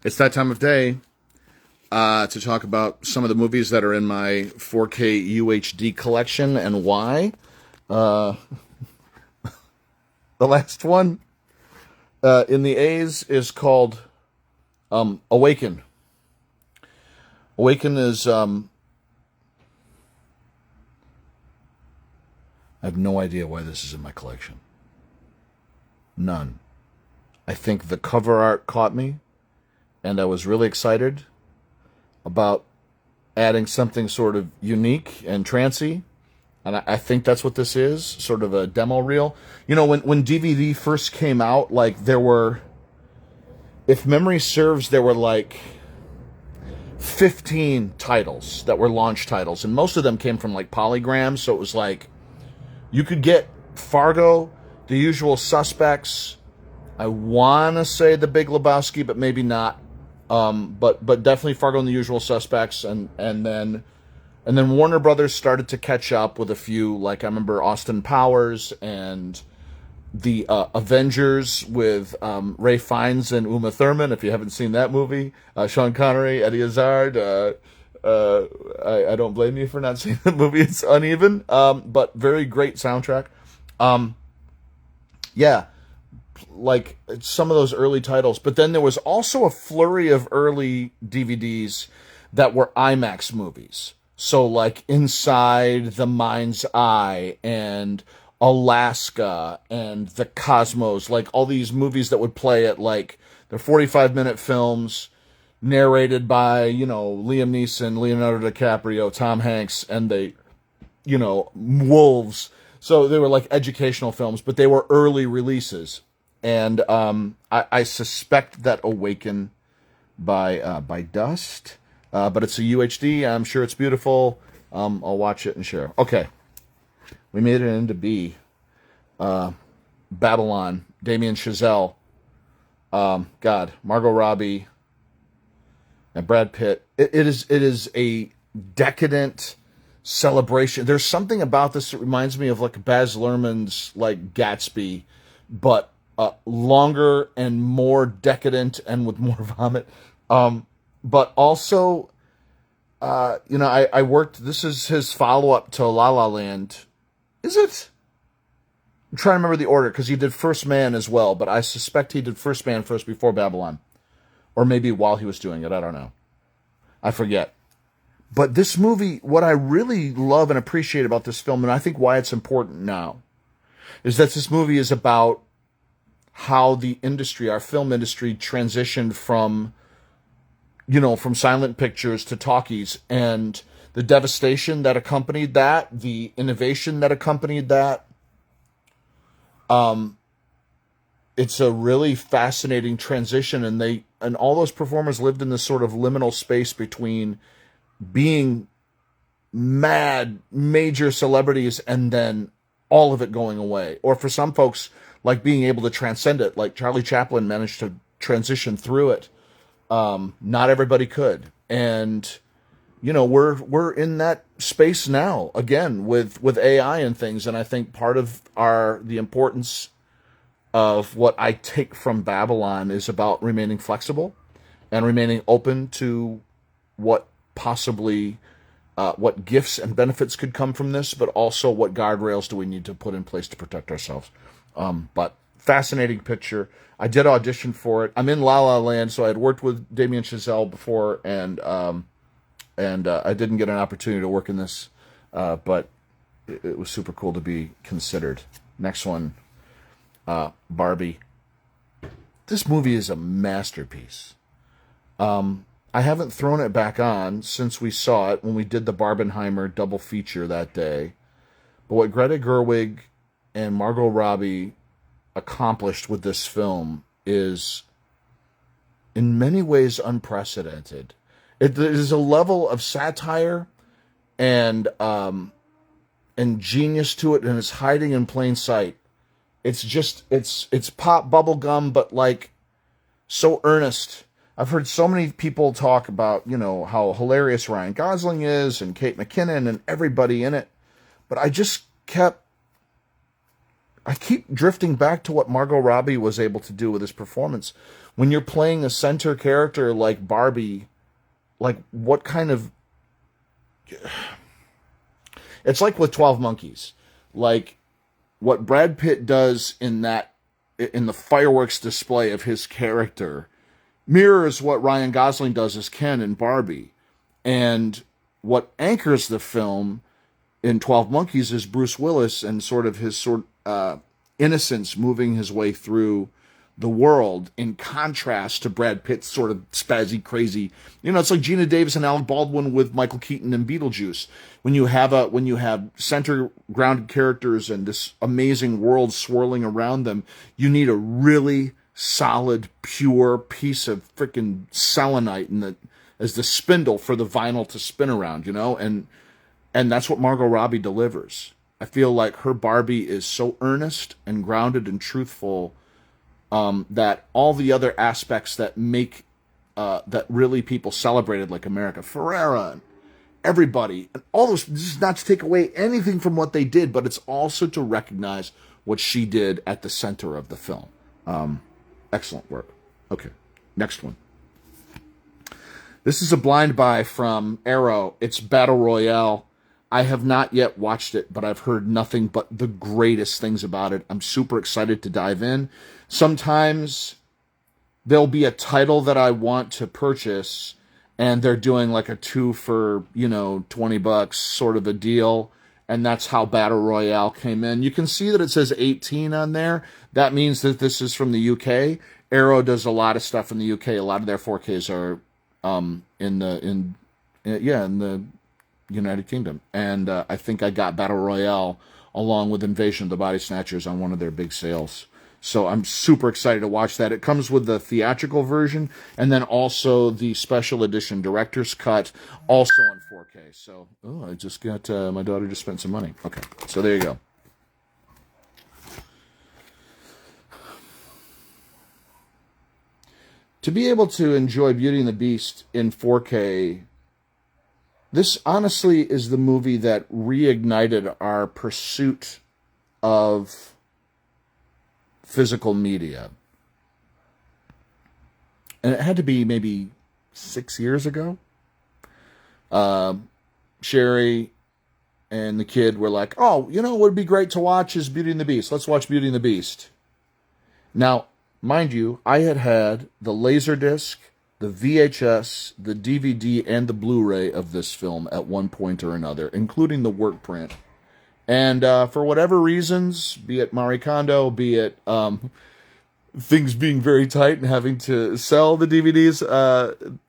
It's that time of day to talk about some of the movies that are in my 4K UHD collection and why. The last one in the A's is called AWAKEN. AWAKEN is... I have no idea why this is in my collection. None. I think the cover art caught me, and I was really excited about adding something sort of unique and trancy. And I think that's what this is, sort of a demo reel. You know, when DVD first came out, like, there were, if memory serves, there were like 15 titles that were launch titles, and most of them came from like Polygram, so it was like, you could get Fargo, The Usual Suspects, I want to say The Big Lebowski, but maybe not. But definitely Fargo and The Usual Suspects, and then Warner Brothers started to catch up with a few, like I remember Austin Powers and the Avengers with Ray Fiennes and Uma Thurman. If you haven't seen that movie, Sean Connery, Eddie Izzard. I don't blame you for not seeing the movie. It's uneven, but very great soundtrack. Yeah, like some of those early titles. But then there was also a flurry of early DVDs that were IMAX movies. So like Inside the Mind's Eye and Alaska and The Cosmos, like all these movies that would play at like, they're 45-minute films narrated by, you know, Liam Neeson, Leonardo DiCaprio, Tom Hanks, and they, you know, wolves. So they were like educational films, but they were early releases. And I suspect that AWAKEN by Dust, but it's a UHD. I'm sure it's beautiful. I'll watch it and share. Okay, we made it into B. Babylon, Damien Chazelle, God, Margot Robbie, and Brad Pitt. It is a decadent celebration. There's something about this that reminds me of like Baz Luhrmann's like Gatsby, but longer and more decadent and with more vomit. But also, you know, I worked, this is his follow-up to La La Land. Is it? I'm trying to remember the order, because he did First Man as well, but I suspect he did First Man first before Babylon. Or maybe while he was doing it, I don't know. I forget. But this movie, what I really love and appreciate about this film, and I think why it's important now, is that this movie is about how the industry, our film industry, transitioned from, you know, from silent pictures to talkies, and the devastation that accompanied that, the innovation that accompanied that. It's a really fascinating transition, and all those performers lived in this sort of liminal space between being mad major celebrities and then all of it going away. Or for some folks, like being able to transcend it, like Charlie Chaplin managed to transition through it. Not everybody could. And, you know, we're in that space now, again, with AI and things. And I think part of the importance of what I take from Babylon is about remaining flexible and remaining open to what possibly, what gifts and benefits could come from this, but also what guardrails do we need to put in place to protect ourselves. But fascinating picture. I did audition for it. I'm in La La Land, so I had worked with Damien Chazelle before, and I didn't get an opportunity to work in this, but it was super cool to be considered. Next one, Barbie. This movie is a masterpiece. I haven't thrown it back on since we saw it when we did the Barbenheimer double feature that day. But what Greta Gerwig and Margot Robbie accomplished with this film is in many ways unprecedented. It is a level of satire and genius to it, and it's hiding in plain sight. It's just, it's pop bubblegum, but like so earnest. I've heard so many people talk about, you know, how hilarious Ryan Gosling is and Kate McKinnon and everybody in it. But I just kept I keep drifting back to what Margot Robbie was able to do with his performance. When you're playing a center character like Barbie, like what kind of... It's like with 12 Monkeys. Like what Brad Pitt does in the fireworks display of his character mirrors what Ryan Gosling does as Ken in Barbie. And what anchors the film in 12 Monkeys is Bruce Willis and sort of his innocence moving his way through the world, in contrast to Brad Pitt's sort of spazzy, crazy. It's like Gina Davis and Alec Baldwin with Michael Keaton and Beetlejuice. When you have center grounded characters and this amazing world swirling around them, you need a really solid, pure piece of freaking selenite as the spindle for the vinyl to spin around, and that's what Margot Robbie delivers. I feel like her Barbie is so earnest and grounded and truthful, that all the other aspects that make that really people celebrated, like America Ferrera and everybody, and all those, this is not to take away anything from what they did, but it's also to recognize what she did at the center of the film. Excellent work. Okay, next one. This is a blind buy from Arrow. It's Battle Royale. I have not yet watched it, but I've heard nothing but the greatest things about it. I'm super excited to dive in. Sometimes there'll be a title that I want to purchase, and they're doing like a 2 for, $20 sort of a deal. And that's how Battle Royale came in. You can see that it says 18 on there. That means that this is from the UK. Arrow does a lot of stuff in the UK. A lot of their 4Ks are in the United Kingdom. And I think I got Battle Royale along with Invasion of the Body Snatchers on one of their big sales. So I'm super excited to watch that. It comes with the theatrical version and then also the special edition director's cut, also in 4K. So, I just got, my daughter just spent some money. Okay, so there you go. To be able to enjoy Beauty and the Beast in 4K, this honestly is the movie that reignited our pursuit of physical media. And it had to be maybe 6 years ago. Sherry and the kid were like, what would be great to watch is Beauty and the Beast. Let's watch Beauty and the Beast. Now, mind you, I had the Laserdisc, the VHS, the DVD, and the Blu-ray of this film at one point or another, including the work print. And for whatever reasons, be it Marie Kondo, be it things being very tight and having to sell the DVDs,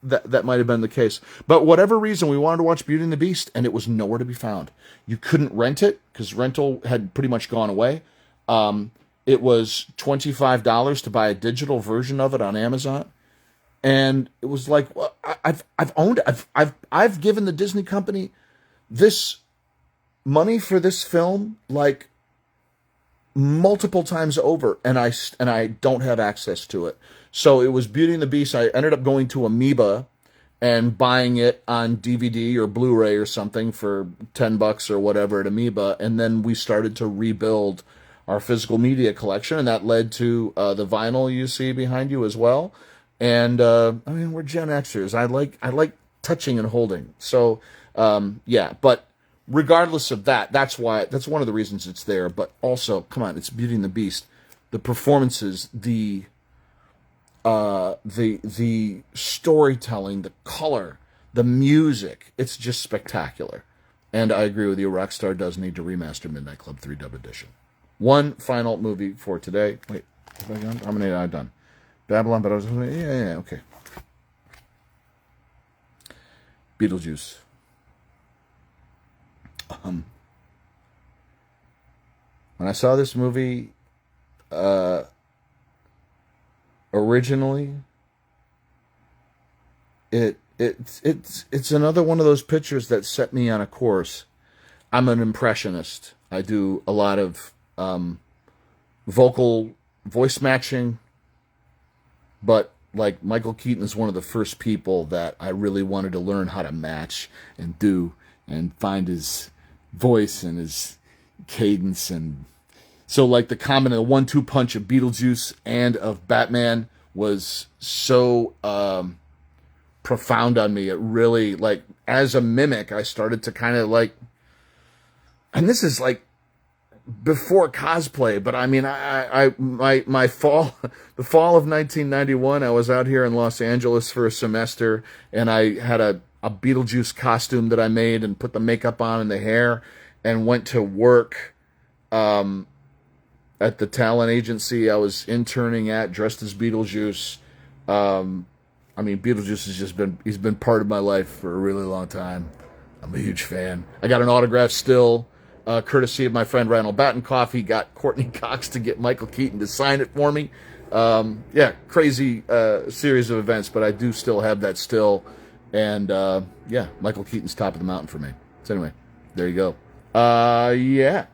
that might have been the case. But whatever reason, we wanted to watch Beauty and the Beast, and it was nowhere to be found. You couldn't rent it, because rental had pretty much gone away. It was $25 to buy a digital version of it on Amazon. And it was like, well, I've owned it. I've given the Disney company this money for this film like multiple times over, and I don't have access to it. So it was Beauty and the Beast. I ended up going to Amoeba and buying it on DVD or Blu-ray or something for $10 or whatever at Amoeba, and then we started to rebuild our physical media collection, and that led to the vinyl you see behind you as well. And we're Gen Xers. I like touching and holding. So but regardless of that, that's one of the reasons it's there. But also, come on, it's Beauty and the Beast. The performances, the storytelling, the color, the music, it's just spectacular. And I agree with you, Rockstar does need to remaster Midnight Club 3 Dub Edition. One final movie for today. Wait, have I done? How many have I done? Babylon, but I was... Yeah, okay. Beetlejuice. When I saw this movie originally, it's another one of those pictures that set me on a course. I'm an impressionist. I do a lot of voice matching, but like Michael Keaton is one of the first people that I really wanted to learn how to match and do and find his voice and his cadence and So like the common, the 1-2 punch of Beetlejuice and of Batman was so profound on me. It really, like, as a mimic, I started to kind of like, and this is like before cosplay, but I mean, my fall, the fall of 1991, I was out here in Los Angeles for a semester, and I had a Beetlejuice costume that I made and put the makeup on and the hair, and went to work at the talent agency I was interning at, dressed as Beetlejuice. I mean, Beetlejuice he's been part of my life for a really long time. I'm a huge fan. I got an autograph still, courtesy of my friend Randall Battenkoff. He got Courtney Cox to get Michael Keaton to sign it for me. Yeah, crazy series of events, but I do still have that still. And yeah, Michael Keaton's top of the mountain for me. So anyway, there you go. Yeah,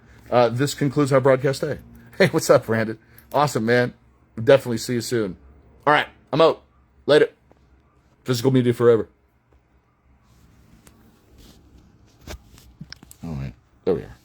this concludes our broadcast day. Hey, what's up, Brandon? Awesome, man. We'll definitely see you soon. All right, I'm out. Later. Physical media forever. All right, there we are.